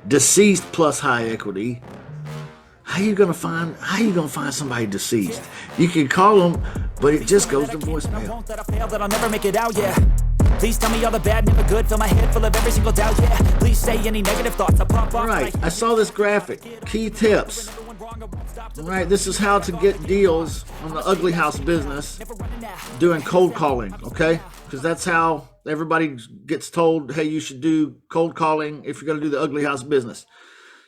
Deceased plus high equity. How you gonna find somebody deceased? You can call them, but it just goes to voicemail. That I fail, that I'll never make it out, yeah. Please tell me all the bad, never good. Fill my head full of every single doubt, yeah. Please say any negative thoughts, I pop off. Right, I saw this graphic. Key tips. Right, this is how to get deals on the ugly house business doing cold calling, okay? Because that's how everybody gets told, hey, you should do cold calling if you're going to do the ugly house business.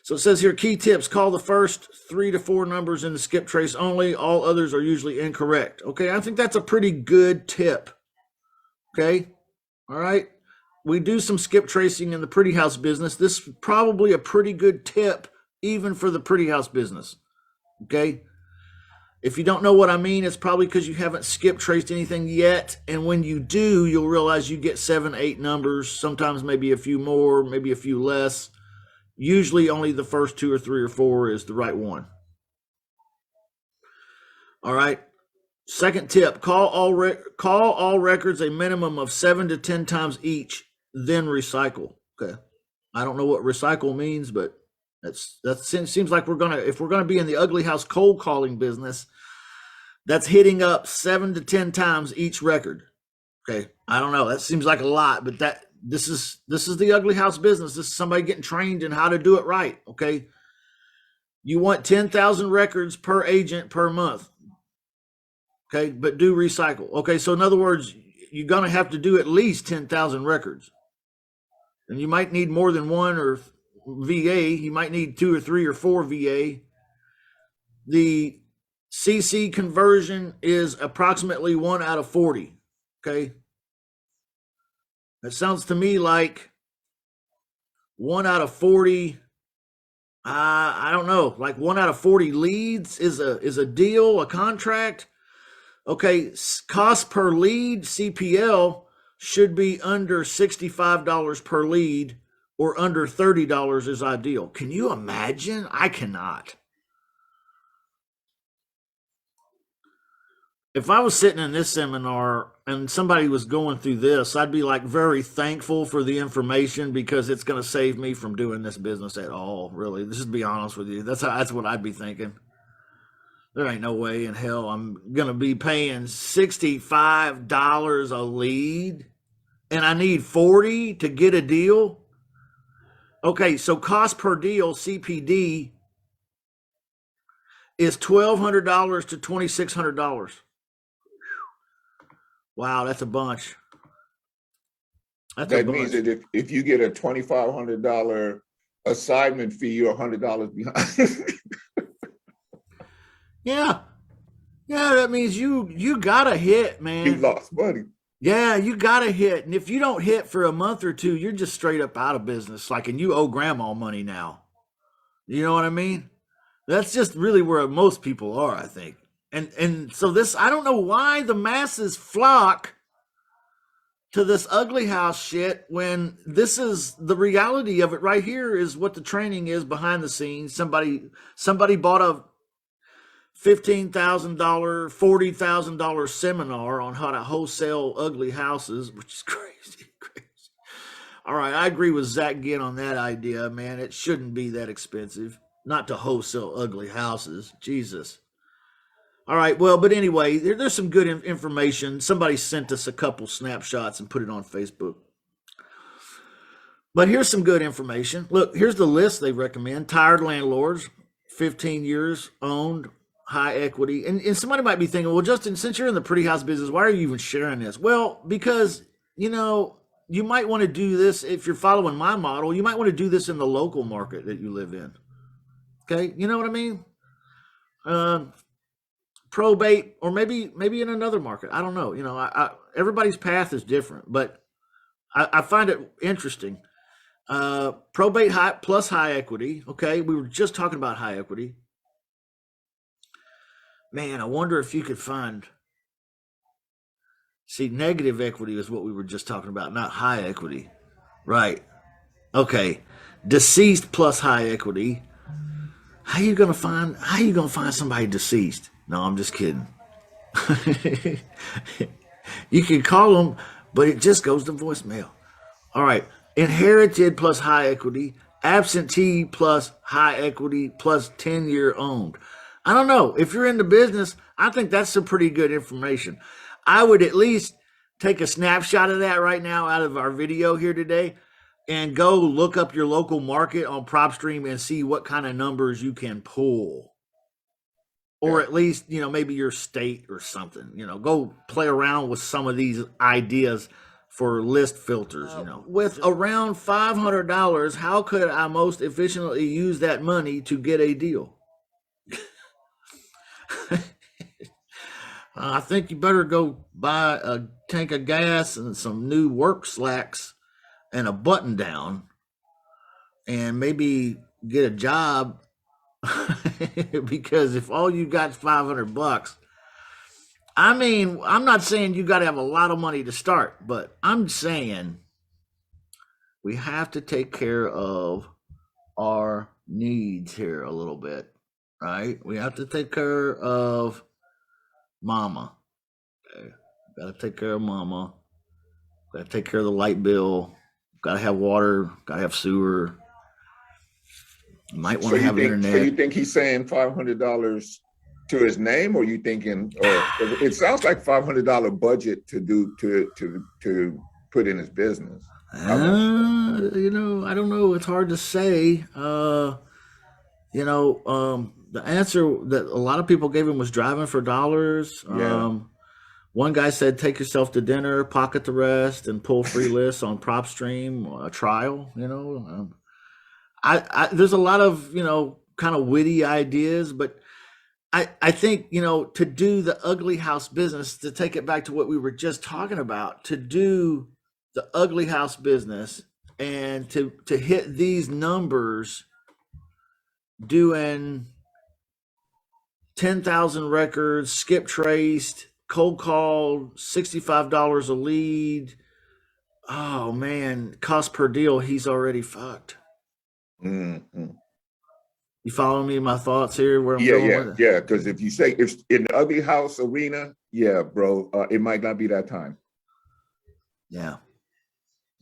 So it says here, key tips, call the first 3 to 4 numbers in the skip trace only. All others are usually incorrect. Okay, I think that's a pretty good tip. Okay, all right. We do some skip tracing in the pretty house business. This is probably a pretty good tip even for the pretty house business. Okay, if you don't know what I mean, it's probably because you haven't skip traced anything yet. And when you do, you'll realize you get 7, 8 numbers, sometimes maybe a few more, maybe a few less. Usually only the first 2 or 3 or 4 is the right one. All right. Second tip, call all records a minimum of 7 to 10 times each, then recycle. Okay. I don't know what recycle means, but that seems like if we're gonna be in the ugly house cold calling business, that's hitting up 7 to 10 times each record. Okay. I don't know. That seems like a lot, but this is the ugly house business. This is somebody getting trained in how to do it right. Okay. You want 10,000 records per agent per month. Okay. But do recycle. Okay. So in other words, you're going to have to do at least 10,000 records, and you might need more than one or VA. You might need 2 or 3 or 4 VA. The CC conversion is approximately 1 out of 40. Okay. That sounds to me like 1 out of 40. I don't know, like 1 out of 40 leads is a deal, a contract. Okay, cost per lead, CPL, should be under $65 per lead, or under $30 is ideal. Can you imagine? I cannot. If I was sitting in this seminar and somebody was going through this, I'd be like very thankful for the information, because it's going to save me from doing this business at all, really. Just to be honest with you. That's what I'd be thinking. There ain't no way in hell I'm going to be paying $65 a lead and I need 40 to get a deal. Okay, so cost per deal, CPD, is $1,200 to $2,600. Wow, that's a bunch. That means that if you get a $2,500 assignment fee, you're $100 behind. Yeah, that means you gotta hit, man. You lost money. Yeah, you gotta hit, and if you don't hit for a month or two, you're just straight up out of business. Like, and you owe grandma money now. You know what I mean? That's just really where most people are, I think. And so this, I don't know why the masses flock to this ugly house shit when this is the reality of it right here, is what the training is behind the scenes. Somebody bought a $15,000, $40,000 seminar on how to wholesale ugly houses, which is crazy. All right, I agree with Zach Ginn on that idea, man. It shouldn't be that expensive not to wholesale ugly houses. Jesus. All right, well, but anyway, there's some good information. Somebody sent us a couple snapshots and put it on Facebook. But here's some good information. Look, here's the list they recommend. Tired landlords, 15 years owned, high equity. And somebody might be thinking, well, Justin, since you're in the pretty house business, why are you even sharing this? Well, because, you might want to do this, if you're following my model, you might want to do this in the local market that you live in. Okay, you know what I mean? Probate, or maybe in another market. I don't know. Everybody's path is different, but I find it interesting. Probate plus high equity. Okay, we were just talking about high equity. Man, I wonder if you could find. See, negative equity is what we were just talking about, not high equity. Right. Okay. Deceased plus high equity. How you gonna find somebody deceased? No, I'm just kidding. You can call them, but it just goes to voicemail. All right. Inherited plus high equity. absentee plus high equity plus 10-year owned. I don't know. If you're in the business, I think that's some pretty good information. I would at least take a snapshot of that right now out of our video here today and go look up your local market on PropStream and see what kind of numbers you can pull. Or Yeah. at least, maybe your state or something. Go play around with some of these ideas for list filters. With around $500, how could I most efficiently use that money to get a deal? I think you better go buy a tank of gas and some new work slacks and a button down and maybe get a job. Because if all you got is $500, I mean, I'm not saying you got to have a lot of money to start, but I'm saying we have to take care of our needs here a little bit, right? We have to take care of mama. Okay. Got to take care of mama. Got to take care of the light bill. Got to have water. Got to have sewer. You might want to have internet. So you think he's saying $500 to his name, or you thinking? Or it sounds like $500 budget to put in his business. I don't know. It's hard to say. The answer that a lot of people gave him was driving for dollars. Yeah. One guy said, take yourself to dinner, pocket the rest, and pull free lists on PropStream, a trial, there's a lot of, kind of witty ideas, but I think, to do the ugly house business, to take it back to what we were just talking about, to do the ugly house business and to hit these numbers doing 10,000 records, skip traced, cold called, $65 a lead. Oh man, cost per deal, he's already fucked. Mm-hmm. You following me? My thoughts here? Where I'm going with it? Yeah. Because if you say if in the ugly house arena, yeah, bro, it might not be that time. Yeah.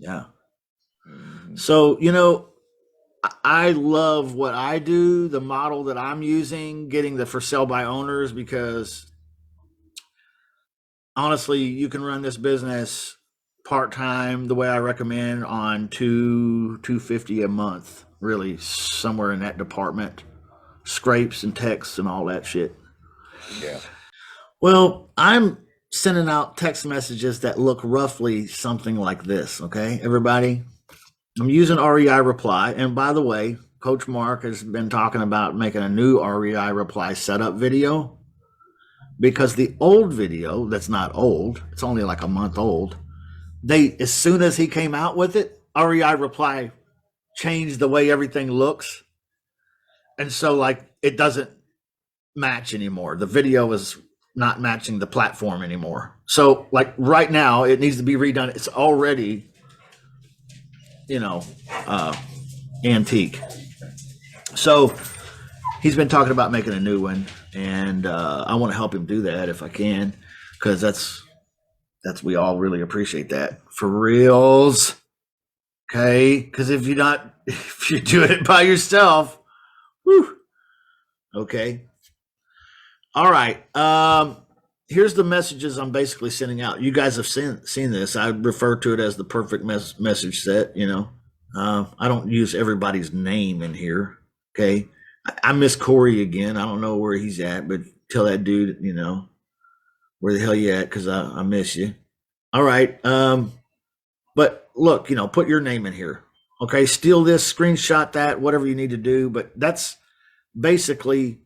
Mm-hmm. So I love what I do, the model that I'm using, getting the for sale by owners, because honestly, you can run this business part-time the way I recommend on $250 a month, really somewhere in that department, scrapes and texts and all that shit. Yeah. Well, I'm sending out text messages that look roughly something like this. Okay, everybody, I'm using REI reply. And by the way, Coach Mark has been talking about making a new REI reply setup video, because the old video, that's not old, it's only like a month old, as soon as he came out with it, REI reply changed the way everything looks. And so like it doesn't match anymore. The video is not matching the platform anymore. So like right now it needs to be redone. It's already, antique. So he's been talking about making a new one, and I want to help him do that if I can, because that's we all really appreciate that, for reals. Okay, because if you're doing it by yourself, whew. Okay. All right. Here's the messages I'm basically sending out. You guys have seen this. I refer to it as the perfect message set. I don't use everybody's name in here. Okay. I miss Corey again. I don't know where he's at, but tell that dude, where the hell you at? Because I miss you. All right. But look, put your name in here. Okay. Steal this, screenshot that, whatever you need to do. But that's basically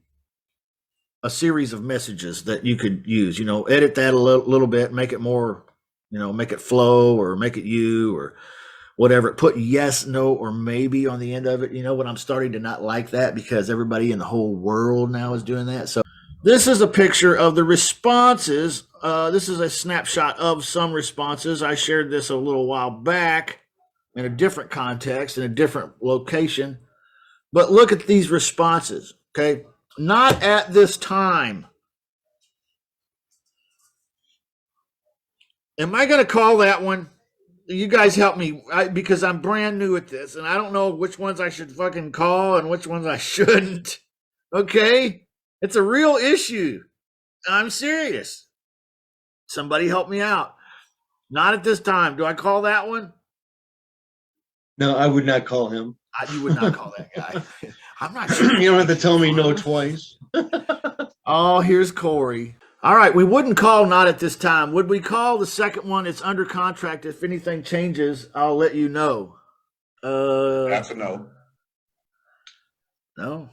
a series of messages that you could use, edit that a little bit, make it more, make it flow, or make it you, or whatever. Put yes, no, or maybe on the end of it. What I'm starting to not like that, because everybody in the whole world now is doing that. So this is a picture of the responses. This is a snapshot of some responses. I shared this a little while back in a different context, in a different location. But look at these responses, okay? Not at this time. Am I going to call that one? You guys help me because I'm brand new at this and I don't know which ones I should fucking call and which ones I shouldn't. Okay? It's a real issue. I'm serious. Somebody help me out. Not at this time. Do I call that one? No, I would not call him. You would not call that guy. I'm not sure. You don't have to tell me no twice. Oh, here's Corey. All right, we wouldn't call not at this time. Would we call the second one? It's under contract. If anything changes, I'll let you know. That's a no. No.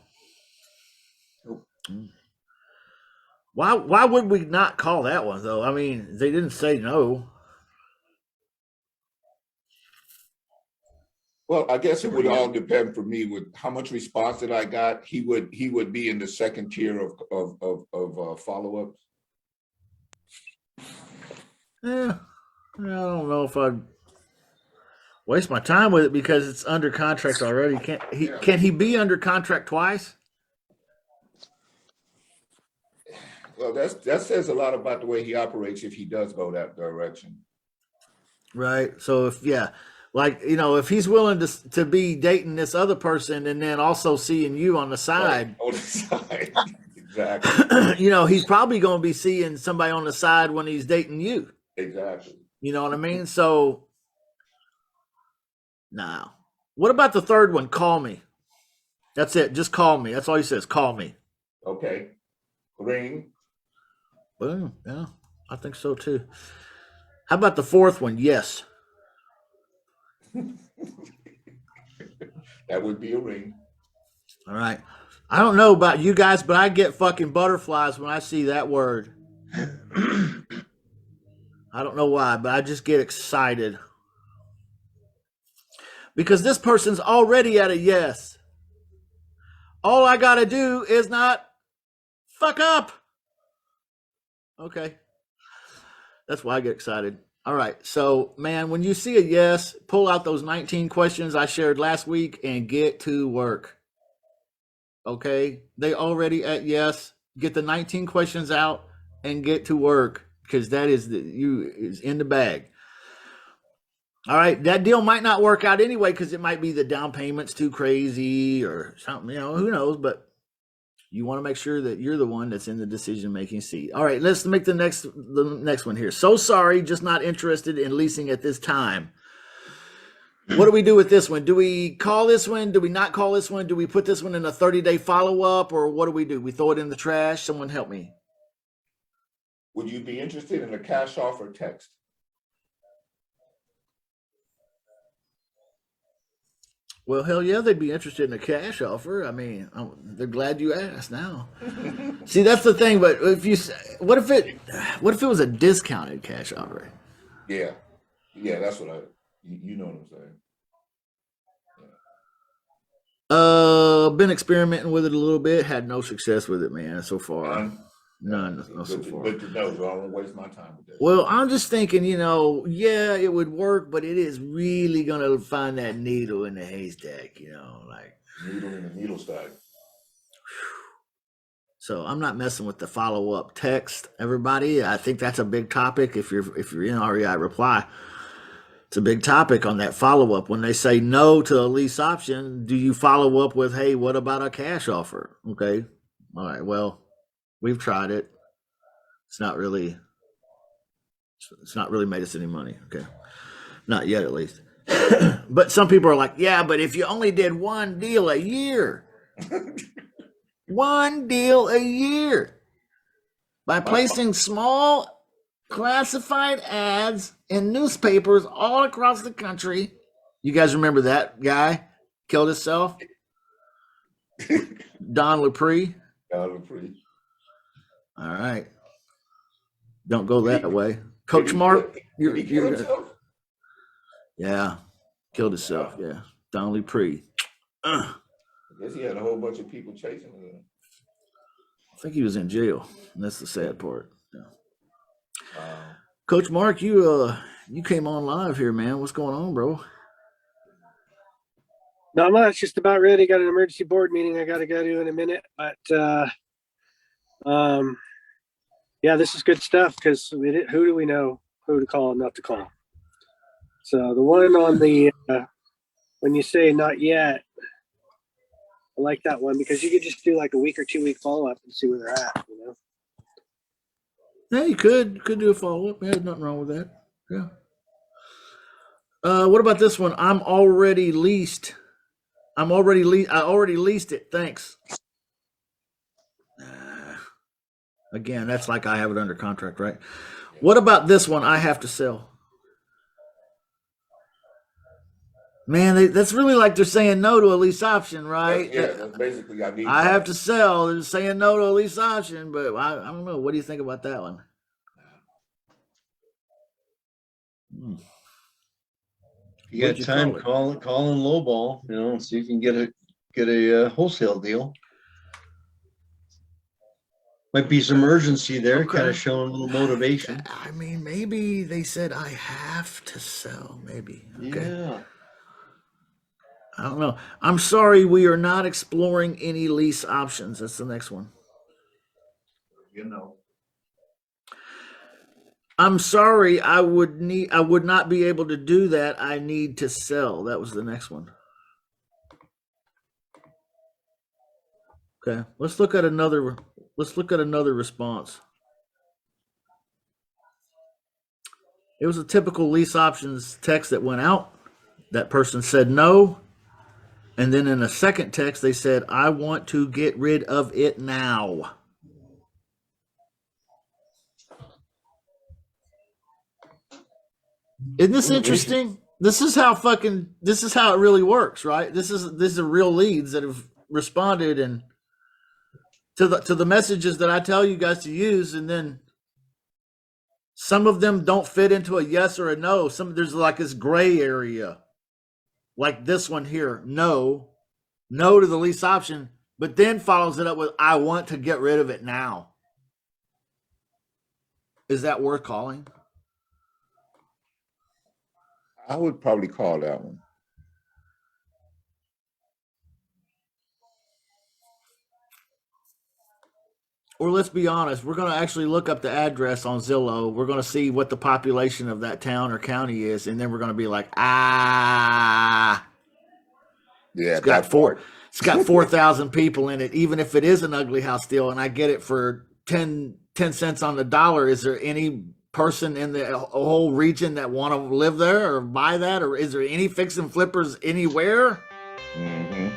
Why would we not call that one though? I mean, they didn't say no. Well, I guess it would all depend for me with how much response that I got. He would be in the second tier of follow-ups. Yeah, I don't know if I'd waste my time with it because it's under contract already. Can he be under contract twice? Well, that says a lot about the way he operates if he does go that direction. Right. So if if he's willing to be dating this other person and then also seeing you on the side, On the side, exactly. He's probably going to be seeing somebody on the side when he's dating you. Exactly. You know what I mean? So, now, what about the third one? Call me. That's it. Just call me. That's all he says. Call me. Okay. Ring. Boom. Yeah, I think so too. How about the fourth one? Yes. That would be a ring. All right. I don't know about you guys, but I get fucking butterflies when I see that word. I don't know why, but I just get excited. Because this person's already at a yes. All I got to do is not fuck up. Okay. That's why I get excited. All right. So, man, when you see a yes, pull out those 19 questions I shared last week and get to work. Okay? They already at yes. Get the 19 questions out and get to work because that is is in the bag. All right. That deal might not work out anyway because it might be the down payment's too crazy or something, who knows, but you want to make sure that you're the one that's in the decision-making seat. All right, let's make the next one here. So sorry, just not interested in leasing at this time. What do we do with this one? Do we call this one? Do we not call this one? Do we put this one in a 30-day follow-up, or what do? We throw it in the trash? Someone help me. Would you be interested in a cash offer text? Well, hell yeah, they'd be interested in a cash offer. I mean, they're glad you asked now. See, that's the thing. But what if it was a discounted cash offer? Yeah, that's what you know what I'm saying. Been experimenting with it a little bit. Had no success with it, man, so far. None so far. But no, so I won't waste my time with that. Well, I'm just thinking, yeah, it would work, but it is really gonna find that needle in the haystack, like needle in the needle stack. So I'm not messing with the follow-up text, everybody. I think that's a big topic. If you're in REI reply, it's a big topic on that follow-up. When they say no to a lease option, do you follow up with, hey, what about a cash offer? Okay. All right. Well, we've tried it. It's not really made us any money. Okay. Not yet, at least. But some people are like, yeah, but if you only did one deal a year, one deal a year, by placing small classified ads in newspapers all across the country. You guys remember that guy killed himself? Don Lepre. Don Lepre. All right. Don't go that way. Coach Mark, you're himself? Yeah. Killed himself. Yeah. Don Lepre. I guess he had a whole bunch of people chasing him. I think he was in jail. And that's the sad part. Yeah. Coach Mark, you came on live here, man. What's going on, bro? Not much. Just about ready. Got an emergency board meeting I got to go to in a minute. But yeah, this is good stuff because who do we know who to call and not to call? So the one on the when you say not yet, I like that one because you could just do like a week or 2 week follow up and see where they're at. You know. Yeah, you could do a follow up. Yeah, there's nothing wrong with that. Yeah. What about this one? I already leased it. Thanks. Again, that's like I have it under contract, right? What about this one? I have to sell. Man, that's really like they're saying no to a lease option, right? Yeah, that's basically I need. I have to sell. They're saying no to a lease option, but I don't know. What do you think about that one? You got What'd you time, call call and lowball, you know, see if you can get a wholesale deal. Might be some urgency there, Okay. kind of showing a little motivation. I mean, maybe they said I have to sell. Maybe. Okay. Yeah. I don't know. I'm sorry, we are not exploring any lease options. That's the next one. You know. I'm sorry, I would not be able to do that. I need to sell. That was the next one. Okay, let's look at another response. It was a typical lease options text that went out. That person said no. And then in a second text, they said, I want to get rid of it now. Isn't this interesting? This is how it really works, right? This is real leads that have responded and to the messages that I tell you guys to use, and then some of them don't fit into a yes or a no. There's like this gray area. Like this one here, no to the lease option, but then follows it up with, I want to get rid of it now. Is that worth calling? I would probably call that one. Or let's be honest, we're going to actually look up the address on Zillow. We're going to see what the population of that town or county is, and then we're going to be like, Yeah, it's got 4,000 people in it, even if it is an ugly house deal, and I get it for 10 cents on the dollar. Is there any person in the whole region that want to live there or buy that? Or is there any fix and flippers anywhere? Mm-hmm.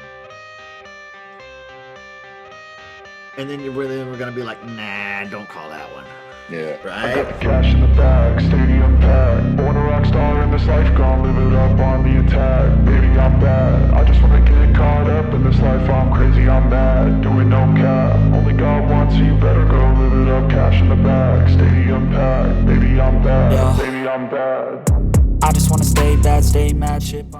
And then we're going to be like, nah, don't call that one. Yeah. Right? Cash in the bag, stadium packed. Born a rock star in this life, gonna live it up on the attack. Baby, I'm bad. I just wanna get caught up in this life. I'm crazy, I'm mad. Doing no cap. Only God wants you, better go live it up. Cash in the bag, stadium packed. Baby, I'm bad. Yeah. Baby, I'm bad. I just wanna stay bad, stay mad, shit.